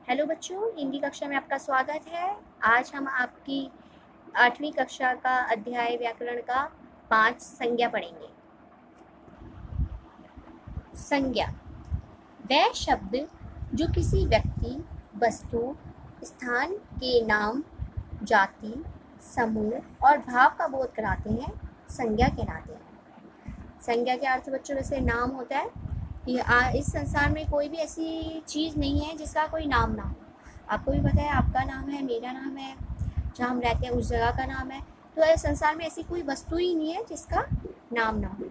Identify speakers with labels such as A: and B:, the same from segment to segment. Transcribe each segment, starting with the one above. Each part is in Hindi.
A: हेलो बच्चों, हिंदी कक्षा में आपका स्वागत है। आज हम आपकी 8वीं कक्षा का अध्याय व्याकरण का 5 संज्ञा पढ़ेंगे। संज्ञा वह शब्द जो किसी व्यक्ति, वस्तु, स्थान के नाम, जाति, समूह और भाव का बोध कराते हैं, संज्ञा कहलाते हैं। संज्ञा के अर्थ बच्चों जैसे नाम होता है कि इस संसार में कोई भी ऐसी चीज़ नहीं है जिसका कोई नाम ना हो। आपको भी पता है, आपका नाम है, मेरा नाम है, जहाँ हम रहते हैं उस जगह का नाम है। तो इस संसार में ऐसी कोई वस्तु ही नहीं है जिसका नाम ना हो।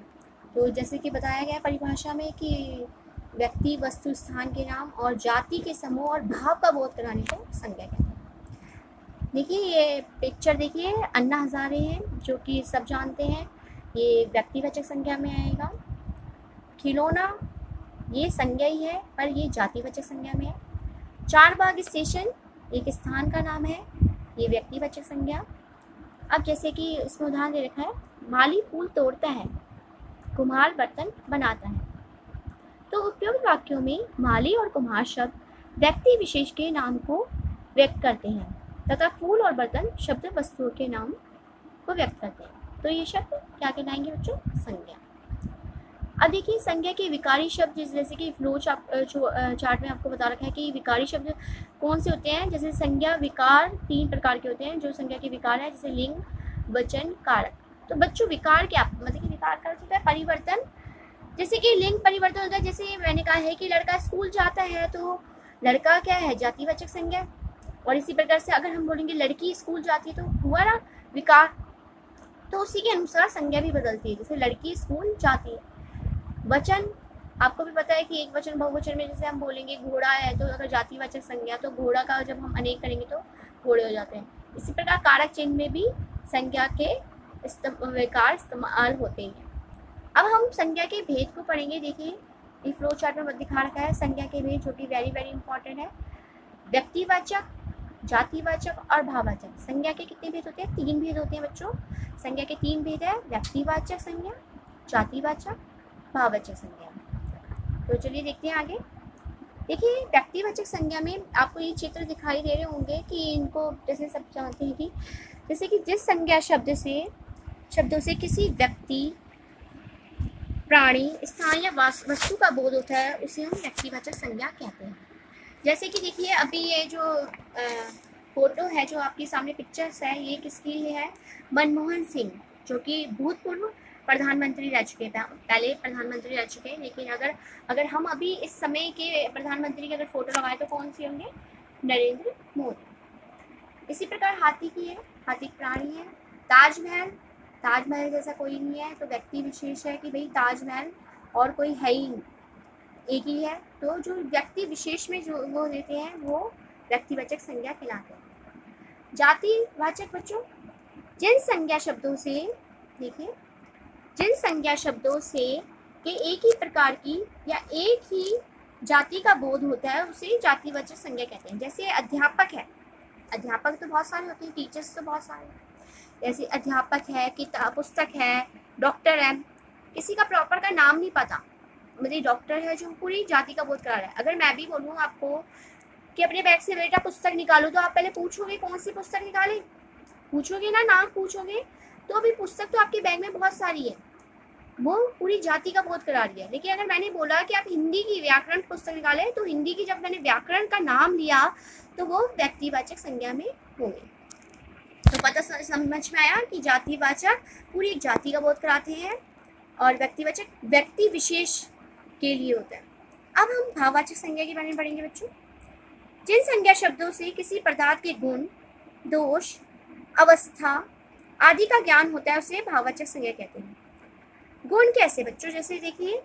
A: तो जैसे कि बताया गया परिभाषा में कि व्यक्ति, वस्तु, स्थान के नाम और जाति के समूह और भाव का बोध कराने को संज्ञा कहते हैं। देखिए ये पिक्चर, देखिए अन्ना हजारे हैं जो कि सब जानते हैं, ये व्यक्तिवाचक संज्ञा में आएगा। खिलौना ये संज्ञा ही है पर ये जातिवाचक संज्ञा में है। चारबाग स्टेशन एक स्थान का नाम है, ये व्यक्तिवाचक संज्ञा। अब जैसे कि इसमें उदाहरण दे रखा है, माली फूल तोड़ता है, कुम्हार बर्तन बनाता है। तो उपयुक्त वाक्यों में माली और कुम्हार शब्द व्यक्ति विशेष के नाम को व्यक्त करते हैं तथा फूल और बर्तन शब्द वस्तुओं के नाम को व्यक्त करते हैं। तो ये शब्द क्या कहलाएंगे बच्चों? संज्ञा। अब देखिए संज्ञा के विकारी शब्द, जैसे कि फ्लो चार्ट में आपको बता रखा है कि विकारी शब्द कौन से होते हैं। जैसे संज्ञा विकार 3 प्रकार के होते हैं जो संज्ञा के विकार है, जैसे लिंग, वचन, कारक। तो बच्चों विकार क्या मतलब कि विकार का होता है परिवर्तन। जैसे कि लिंग परिवर्तन होता है, जैसे मैंने कहा है कि लड़का स्कूल जाता है तो लड़का क्या है? जातिवाचक संज्ञा। और इसी प्रकार से अगर हम बोलेंगे लड़की स्कूल जाती है तो हुआ ना विकार। तो उसी के अनुसार संज्ञा भी बदलती है, जैसे लड़की स्कूल जाती है। वचन आपको भी पता है कि एक वचन बहुवचन में जैसे हम बोलेंगे घोड़ा है तो अगर जातिवाचक संज्ञा, तो घोड़ा का जब हम अनेक करेंगे तो घोड़े हो जाते हैं। इसी प्रकार कारक चिन्ह में भी संज्ञा के विकार इस्तेमाल होते हैं। अब हम संज्ञा के भेद को पढ़ेंगे। देखिए ये फ्लो चार्ट में दिखा रखा है संज्ञा के भेद, जो कि वेरी वेरी इंपॉर्टेंट है। व्यक्तिवाचक, जातिवाचक और भाववाचक संज्ञा के कितने भेद होते हैं? 3 भेद होते हैं बच्चों। संज्ञा के 3 भेद है, व्यक्तिवाचक संज्ञा, जातिवाचक, भाववाचक संज्ञा। तो चलिए देखते हैं आगे। देखिए व्यक्तिवाचक संज्ञा में आपको ये चित्र दिखाई दे रहे होंगे कि इनको जैसे सब जानते हैं कि जैसे कि जिस संज्ञा शब्दों से किसी व्यक्ति, प्राणी, स्थान या वस्तु का बोध होता है उसे हम व्यक्तिवाचक संज्ञा कहते हैं। जैसे कि देखिए अभी ये जो फोटो है जो आपके सामने पिक्चर्स है, ये किसकी है? मनमोहन सिंह, जो कि भूतपूर्व प्रधानमंत्री रह चुके हैं, पहले प्रधानमंत्री रह चुके हैं। लेकिन अगर हम अभी इस समय के प्रधानमंत्री की अगर फोटो लगाए तो कौन सी होंगे? नरेंद्र मोदी। इसी प्रकार हाथी की है, हाथी प्राणी है। ताजमहल, ताजमहल जैसा कोई नहीं है तो व्यक्ति विशेष है कि भाई ताजमहल और कोई है ही नहीं, एक ही है। तो जो व्यक्ति विशेष में जो वो देते हैं वो व्यक्तिवाचक संज्ञा कहलाते हैं। जातिवाचक बच्चों जिन संज्ञा शब्दों से, देखिए जिन संज्ञा शब्दों से के एक ही प्रकार की या एक ही जाति का बोध होता है उसे जातिवाचक संज्ञा कहते हैं। जैसे अध्यापक है, अध्यापक तो बहुत सारे होते हैं, टीचर्स तो बहुत सारे हैं। जैसे अध्यापक है, किताब पुस्तक है, डॉक्टर है। किसी का प्रॉपर का नाम नहीं पता, मतलब डॉक्टर है जो पूरी जाति का बोध करा रहा है। अगर मैं भी बोलूँ आपको कि अपने बैग से बेटा पुस्तक निकालो, तो आप पहले पूछोगे कौन सी पुस्तक निकाले? पूछोगे ना, नाम पूछोगे। तो अभी पुस्तक तो आपके बैग में बहुत सारी है, वो पूरी जाति का बोध करा रही है। लेकिन अगर मैंने बोला कि आप हिंदी की व्याकरण पुस्तक निकाले, तो हिंदी की जब मैंने व्याकरण का नाम लिया तो वो व्यक्तिवाचक संज्ञा में होंगे। तो पता समझ में आया कि जातिवाचक पूरी एक जाति का बोध कराते हैं और व्यक्तिवाचक व्यक्ति विशेष के लिए होता है। अब हम भाववाचक संज्ञा के बारे में पढ़ेंगे बच्चों। जिन संज्ञा शब्दों से किसी पदार्थ के गुण, दोष, अवस्था आदि का ज्ञान होता है उसे भाववाचक संज्ञा कहते हैं। गुण कैसे बच्चों? जैसे देखिए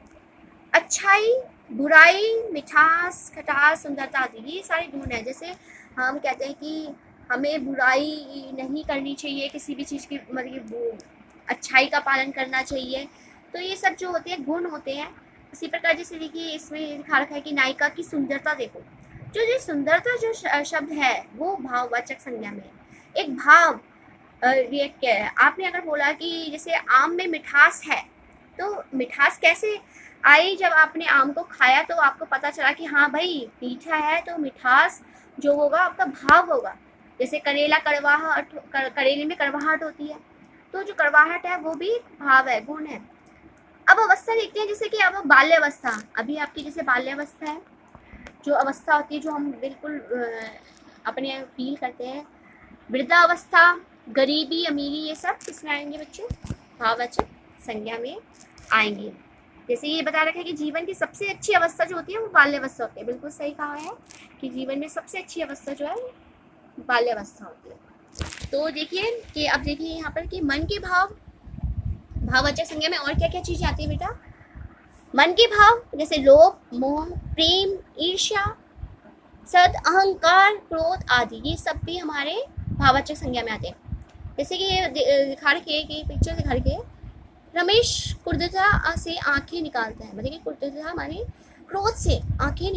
A: अच्छाई, बुराई, मिठास, खटास, सुंदरता आदि, ये सारे गुण हैं। जैसे हम कहते हैं कि हमें बुराई नहीं करनी चाहिए, किसी भी चीज़ की मतलब अच्छाई का पालन करना चाहिए। तो ये सब जो होते हैं गुण होते हैं। इसी प्रकार जैसे देखिए इसमें लिखा रखा है कि नायिका की सुंदरता देखो, जो सुंदरता जो शब्द है वो भाववाचक संज्ञा में है। एक भाव रिएक्ट किया है आपने। अगर बोला कि जैसे आम में मिठास है, तो मिठास कैसे आई जब आपने आम को खाया तो आपको पता चला कि हाँ भाई मीठा है, तो मिठास जो होगा आपका भाव होगा। जैसे करेला कड़वाहट, करेले में कड़वाहट होती है, तो जो कड़वाहट है वो भी भाव है, गुण है। अब अवस्था देखते हैं, जैसे कि अब बाल्यावस्था, अभी आपकी जैसे बाल्यावस्था है, जो अवस्था होती है जो हम बिल्कुल अपने फील करते हैं। वृद्धावस्था, गरीबी, अमीरी, ये सब किसमें आएंगे बच्चों? भाववाचक संज्ञा में आएंगे। जैसे ये बता रखा है कि जीवन की सबसे अच्छी अवस्था जो होती है वो बाल्यावस्था होती है। बिल्कुल सही कहा है कि जीवन में सबसे अच्छी अवस्था जो है बाल्यावस्था होती है। तो देखिए कि अब देखिए यहाँ पर कि मन के भाव, भाववाचक संज्ञा में और क्या क्या चीजें आती है बेटा? मन के भाव जैसे लोभ, मोह, प्रेम, ईर्ष्या, सद, अहंकार, क्रोध आदि, ये सब भी हमारे भाववाचक संज्ञा में आते हैं। जैसे कि ये दिखा रखी है कि पिक्चर दिखा रखी है, रमेश क्रुद्धता से आंखें निकालता है, मतलब कि क्रुद्धता माने क्रोध से आंखें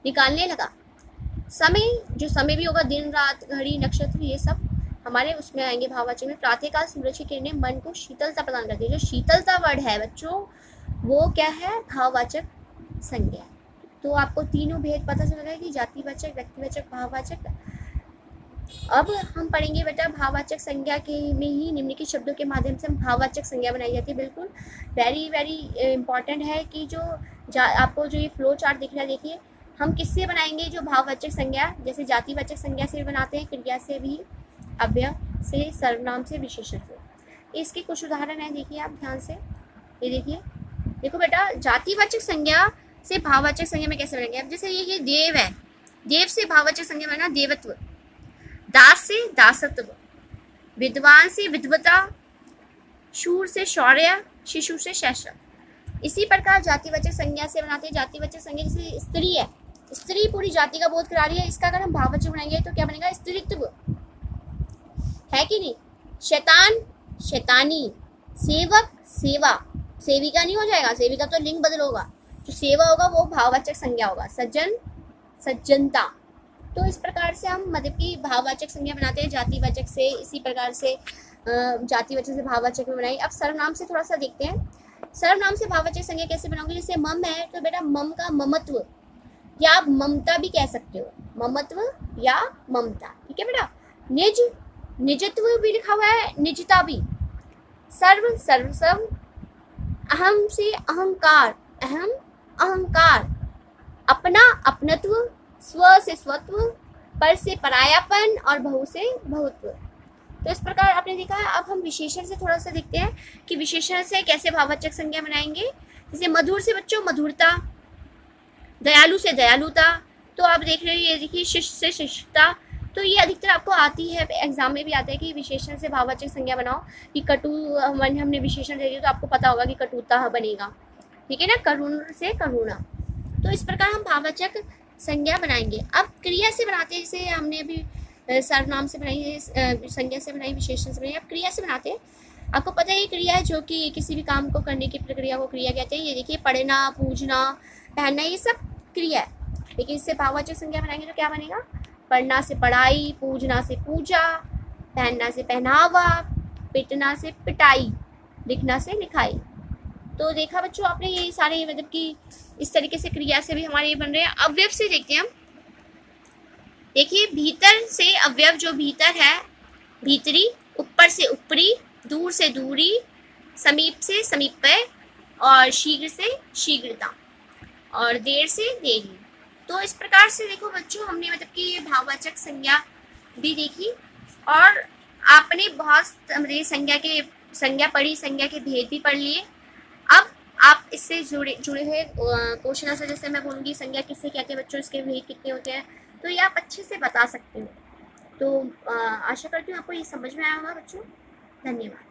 A: निकालने लगा। समय, जो समय भी होगा, दिन रात, घड़ी, नक्षत्र, ये सब हमारे उसमें आएंगे भाववाचक में। प्रातःकाल सूरज की किरणें मन को शीतलता प्रदान करती है। जो शीतलता वर्ड है बच्चों, वो क्या है? भाववाचक संज्ञा। तो आपको तीनों भेद पता चल रहा है कि जातिवाचक, व्यक्तिवाचक, भाववाचक। अब हम पढ़ेंगे बेटा भाववाचक संज्ञा के में ही निम्नलिखित शब्दों के माध्यम से हम भाववाचक संज्ञा बनाई जाती है। बिल्कुल वेरी वेरी इंपॉर्टेंट है कि जो आपको जो ये फ्लो चार्ट दिख रहा है, देखिए हम किससे बनाएंगे जो भाववाचक संज्ञा, जैसे जातिवाचक संज्ञा से बनाते हैं, क्रिया से भी, अव्यय से, सर्वनाम से, विशेषण से। इसके कुछ उदाहरण है, देखिए आप ध्यान से। ये देखिए, देखो बेटा जातिवाचक संज्ञा से भाववाचक संज्ञा में कैसे बनेंगे? अब जैसे ये देव है, देव से भाववाचक संज्ञा बना देवत्व, दास से दासत्व, विद्वान से विद्वता, शूर से शौर्य, शिशु से शैशव। इसी प्रकार जातिवाचक संज्ञा से बनाते हैं जातिवाचक संज्ञा। जैसे स्त्री है, स्त्री पूरी जाति का बोध करा रही है, इसका अगर हम भाववाचक बनाएंगे तो क्या बनेगा? स्त्रीत्व, है कि नहीं? शैतान, शैतानी, सेवक, सेवा, सेविका नहीं हो जाएगा, सेविका तो लिंग बदल होगा, जो सेवा होगा वो भाववाचक संज्ञा होगा। सज्जन, सज्जनता। तो इस प्रकार से हम मतलब कि भाववाचक संज्ञा बनाते हैं जातिवाचक से, इसी प्रकार से जातिवाचक से भाववाचक में बनाई। अब सर्वनाम से थोड़ा सा देखते हैं, सर्वनाम से भाववाचक संज्ञा कैसे बनाओगे? जैसे मम है तो बेटा मम का ममत्व या आप ममता भी कह सकते हो, ममत्व या ममता, ठीक है बेटा। निज, निजत्व भी लिखा हुआ है, निजता भी। सर्व, सर्वस्व। अहम से अहंकार, अहम, अहंकार। अपना, अपनत्व। स्व से स्वत्व, पर से परायापन, और बहु से बहुत्व। तो इस प्रकार आपने देखा है। अब हम विशेषण से थोड़ा सा देखते हैं कि विशेषण से कैसे भाववाचक संज्ञा बनाएंगे। जैसे मधुर से बच्चों मधुरता, दयालु से दयालुता। तो आप देख रहे हो ये देखिए, शिष्ट से शिष्टता। तो ये अधिकतर आपको आती है, एग्जाम में भी आता है कि विशेषण से भाववाचक संज्ञा बनाओ। कि कटु हमने विशेषण दे दिया तो आपको पता होगा कि कटुता बनेगा, ठीक है ना। करुण से करुणा। तो इस प्रकार हम भाववाचक संज्ञा बनाएंगे। अब क्रिया से बनाते हैं, जैसे हमने अभी सर्वनाम से बनाई है, संज्ञा से बनाई, विशेषण से बनाई। अब क्रिया से बनाते हैं। आपको पता है ये क्रिया है जो कि किसी भी काम को करने की प्रक्रिया को क्रिया कहते हैं। ये देखिए पढ़ना, पूजना, पहनना, ये सब क्रिया है। लेकिन इससे भाववाचक संज्ञा बनाएंगे तो क्या बनेगा? पढ़ना से पढ़ाई, पूजना से पूजा, पहनना से पहनावा, पिटना से पिटाई, लिखना से लिखाई। तो देखा बच्चों आपने ये सारे मतलब कि इस तरीके से क्रिया से भी हमारे ये बन रहे हैं। अवयव से देखते हैं हम। देखिए भीतर से अवयव, जो भीतर है भीतरी, ऊपर से ऊपरी, दूर से दूरी, समीप से समीप, और शीघ्र से शीघ्रता, और देर से देरी। तो इस प्रकार से देखो बच्चों हमने मतलब कि ये भाववाचक संज्ञा भी देखी, और आपने बहुत संज्ञा पढ़ी, संज्ञा के भेद भी पढ़ लिए। अब आप इससे जुड़े हुए क्वेश्चन आंसर, जैसे मैं बोलूँगी संज्ञा किससे कहते हैं बच्चों, इसके भेद कितने होते हैं, तो ये आप अच्छे से बता सकते हो। तो आशा करती हूँ आपको ये समझ में आया होगा बच्चों। धन्यवाद।